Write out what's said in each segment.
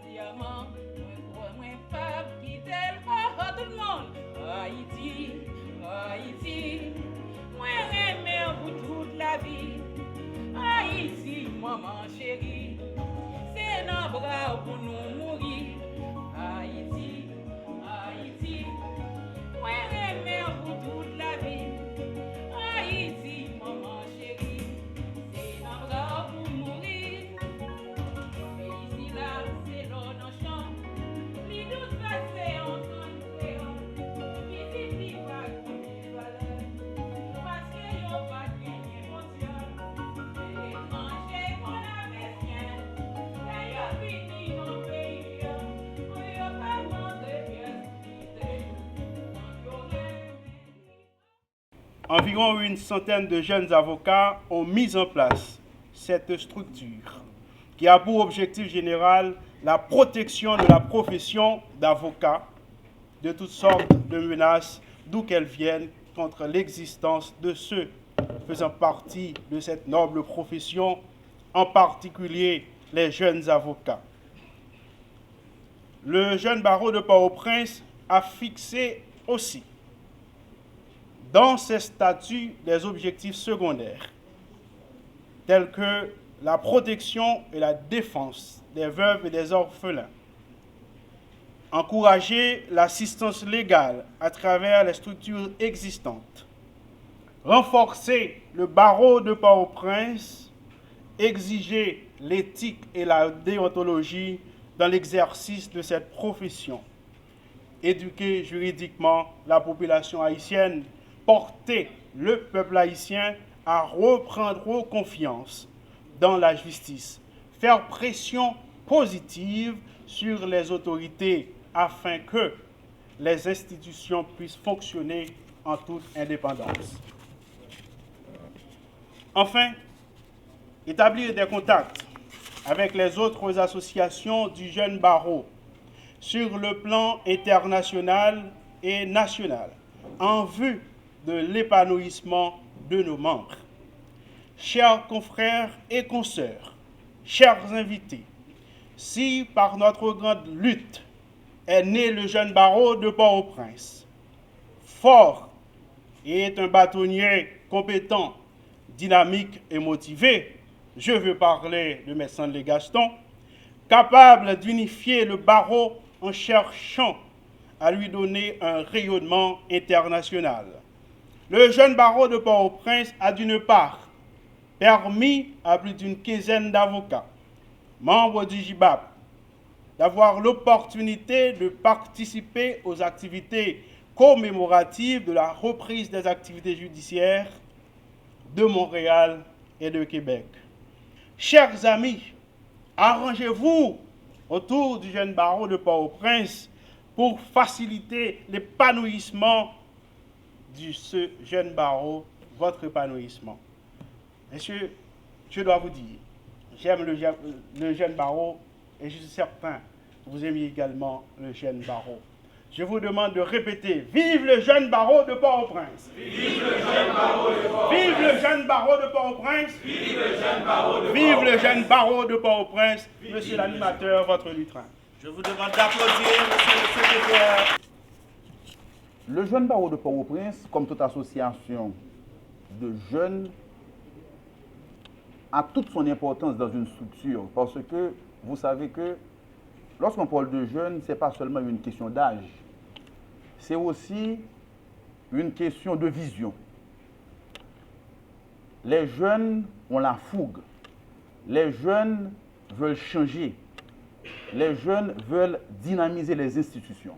diamant, moi pas quitter tout le monde. Haïti, Haïti, moi aimer pour toute la vie. Haïti, maman chérie, c'est nos bras pour nous mourir. Haïti, Haïti, moi aimer pour toute la vie. Haïti, maman chérie, c'est nos bras pour mourir. Mais ici là, c'est l'eau dans le champ, les douze passés en train de créer. Visite les vagues pour les valeurs, parce que y'ont pas gagné émotion. Et manger qu'on avait sien, et y'ont fini mon pays, on y'ont pas mangé pièce Environ une centaine de jeunes avocats ont mis en place cette structure qui a pour objectif général la protection de la profession d'avocat de toutes sortes de menaces, d'où qu'elles viennent, contre l'existence de ceux faisant partie de cette noble profession, en particulier les jeunes avocats. Le jeune barreau de Port-au-Prince a fixé aussi dans ses statuts des objectifs secondaires, tels que la protection et la défense des veuves et des orphelins, encourager l'assistance légale à travers les structures existantes, renforcer le barreau de Port-au-Prince, exiger l'éthique et la déontologie dans l'exercice de cette profession, éduquer juridiquement la population haïtienne, porter le peuple haïtien à reprendre confiance dans la justice, faire pression positive sur les autorités afin que les institutions puissent fonctionner en toute indépendance. Enfin, établir des contacts avec les autres associations du jeune barreau sur le plan international et national en vue de l'épanouissement de nos membres. Chers confrères et consoeurs, chers invités, si par notre grande lutte est né le jeune barreau de Port-au-Prince, fort et est un bâtonnier compétent, dynamique et motivé, je veux parler de Maître Les Gaston, capable d'unifier le barreau en cherchant à lui donner un rayonnement international. Le jeune barreau de Port-au-Prince a d'une part permis à plus d'une quinzaine d'avocats, membres du JIBAP, d'avoir l'opportunité de participer aux activités commémoratives de la reprise des activités judiciaires de Montréal et de Québec. Chers amis, arrangez-vous autour du jeune barreau de Port-au-Prince pour faciliter l'épanouissement de ce jeune barreau, votre épanouissement. Messieurs, je dois vous dire, j'aime le jeune barreau et je suis certain que vous aimez également le jeune barreau. Je vous demande de répéter: vive le jeune barreau de Port-au-Prince! Vive le jeune barreau de Port-au-Prince! Vive le jeune barreau de Port-au-Prince! Vive le jeune barreau de Vive le jeune barreau de Port-au-Prince! Monsieur l'animateur, votre lutrin. Je vous demande d'applaudir, monsieur le secrétaire. Le jeune barreau de Port-au-Prince, comme toute association de jeunes, a toute son importance dans une structure parce que vous savez que lorsqu'on parle de jeunes, ce n'est pas seulement une question d'âge, c'est aussi une question de vision. Les jeunes ont la fougue, les jeunes veulent changer, les jeunes veulent dynamiser les institutions.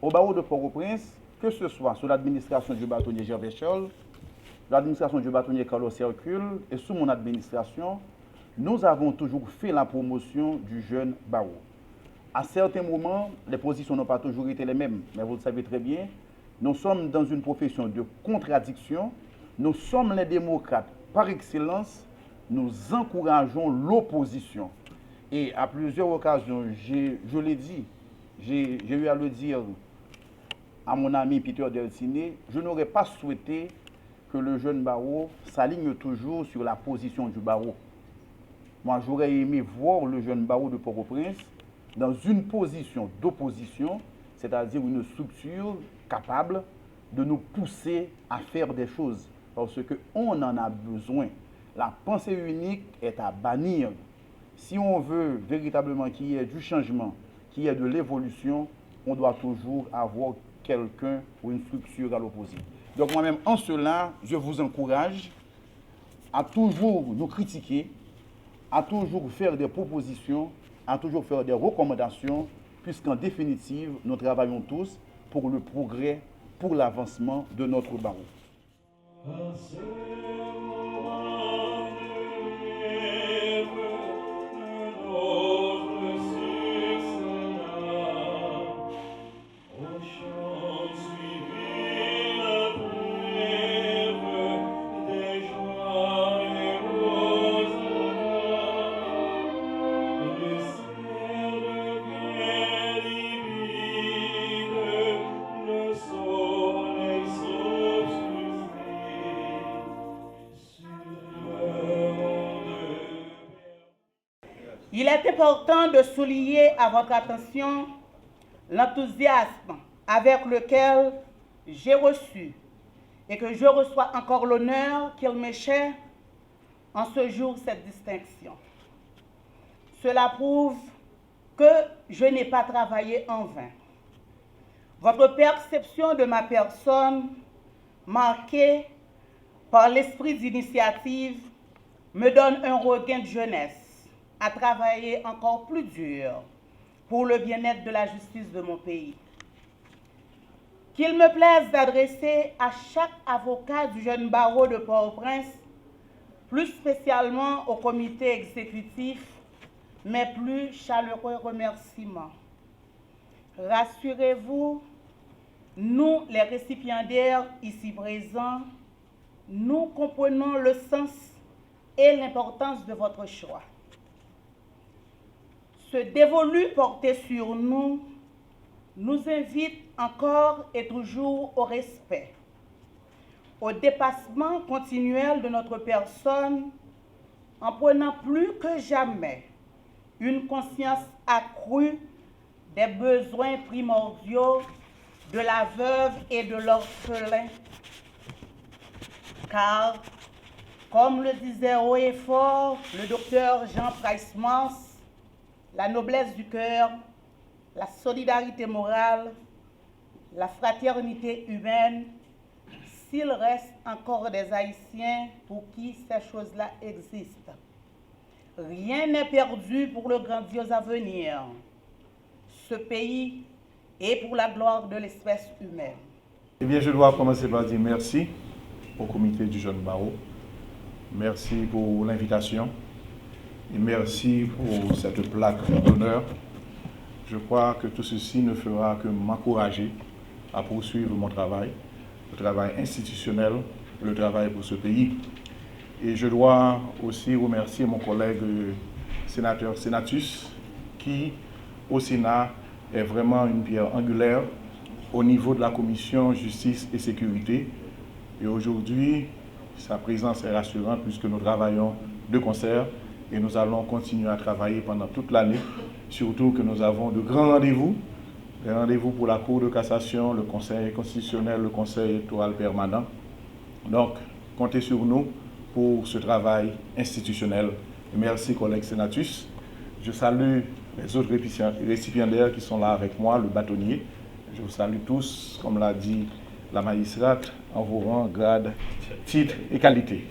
Au barreau de Port-au-Prince, que ce soit sous l'administration du bâtonnier Gervais Charles, l'administration du bâtonnier Carlos Hercule et sous mon administration, nous avons toujours fait la promotion du jeune barreau. À certains moments, les positions n'ont pas toujours été les mêmes, mais vous le savez très bien, nous sommes dans une profession de contradiction, nous sommes les démocrates par excellence, nous encourageons l'opposition. Et à plusieurs occasions, je l'ai dit, j'ai eu à le dire à mon ami Peter Delciné, je n'aurais pas souhaité que le jeune barreau s'aligne toujours sur la position du barreau. Moi, j'aurais aimé voir le jeune barreau de Port-au-Prince dans une position d'opposition, c'est-à-dire une structure capable de nous pousser à faire des choses, parce qu'on en a besoin. La pensée unique est à bannir. Si on veut véritablement qu'il y ait du changement, qu'il y ait de l'évolution, on doit toujours avoir quelqu'un ou une structure à l'opposé. Donc moi-même, en cela, je vous encourage à toujours nous critiquer, à toujours faire des propositions, à toujours faire des recommandations, puisqu'en définitive, nous travaillons tous pour le progrès, pour l'avancement de notre barreau. Il est important de souligner à votre attention l'enthousiasme avec lequel j'ai reçu et que je reçois encore l'honneur qu'il m'échappe en ce jour cette distinction. Cela prouve que je n'ai pas travaillé en vain. Votre perception de ma personne, marquée par l'esprit d'initiative, me donne un regain de jeunesse à travailler encore plus dur pour le bien-être de la justice de mon pays. Qu'il me plaise d'adresser à chaque avocat du jeune barreau de Port-au-Prince, plus spécialement au comité exécutif, mes plus chaleureux remerciements. Rassurez-vous, nous, les récipiendaires ici présents, nous comprenons le sens et l'importance de votre choix. Ce dévolu porté sur nous nous invite encore et toujours au respect, au dépassement continuel de notre personne, en prenant plus que jamais une conscience accrue des besoins primordiaux de la veuve et de l'orphelin. Car, comme le disait haut et fort le docteur Jean Price-Mans, la noblesse du cœur, la solidarité morale, la fraternité humaine, s'il reste encore des Haïtiens pour qui ces choses-là existent. Rien n'est perdu pour le grandiose avenir. Ce pays est pour la gloire de l'espèce humaine. Eh bien, je dois commencer par dire merci au comité du jeune barreau. Merci pour l'invitation. Et merci pour cette plaque d'honneur. Je crois que tout ceci ne fera que m'encourager à poursuivre mon travail, le travail institutionnel, le travail pour ce pays. Et je dois aussi remercier mon collègue sénateur Senatus, qui au Sénat est vraiment une pierre angulaire au niveau de la commission justice et sécurité. Et aujourd'hui, sa présence est rassurante puisque nous travaillons de concert. Et nous allons continuer à travailler pendant toute l'année, surtout que nous avons de grands rendez-vous, des rendez-vous pour la Cour de cassation, le Conseil constitutionnel, le Conseil électoral permanent. Donc, comptez sur nous pour ce travail institutionnel. Et merci, collègue Senatus. Je salue les autres récipiendaires qui sont là avec moi, le bâtonnier. Je vous salue tous, comme l'a dit la magistrate, en vos rangs, grades, titres et qualités.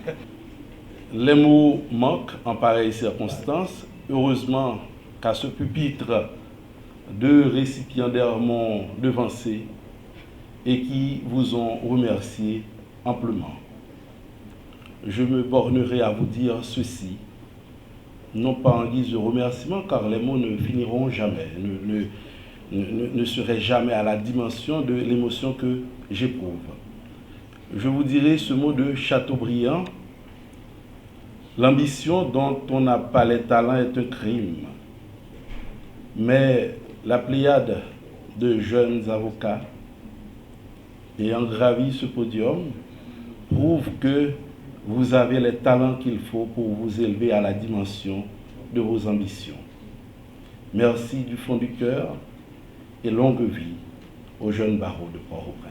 Les mots manquent en pareille circonstance. Heureusement qu'à ce pupitre, deux récipiendaires m'ont devancé et qui vous ont remercié amplement. Je me bornerai à vous dire ceci, non pas en guise de remerciement, car les mots ne finiront jamais, ne seraient jamais à la dimension de l'émotion que j'éprouve. Je vous dirai ce mot de Chateaubriand: l'ambition dont on n'a pas les talents est un crime. Mais la pléiade de jeunes avocats ayant gravi ce podium prouve que vous avez les talents qu'il faut pour vous élever à la dimension de vos ambitions. Merci du fond du cœur et longue vie au jeune barreau de Port-au-Prince.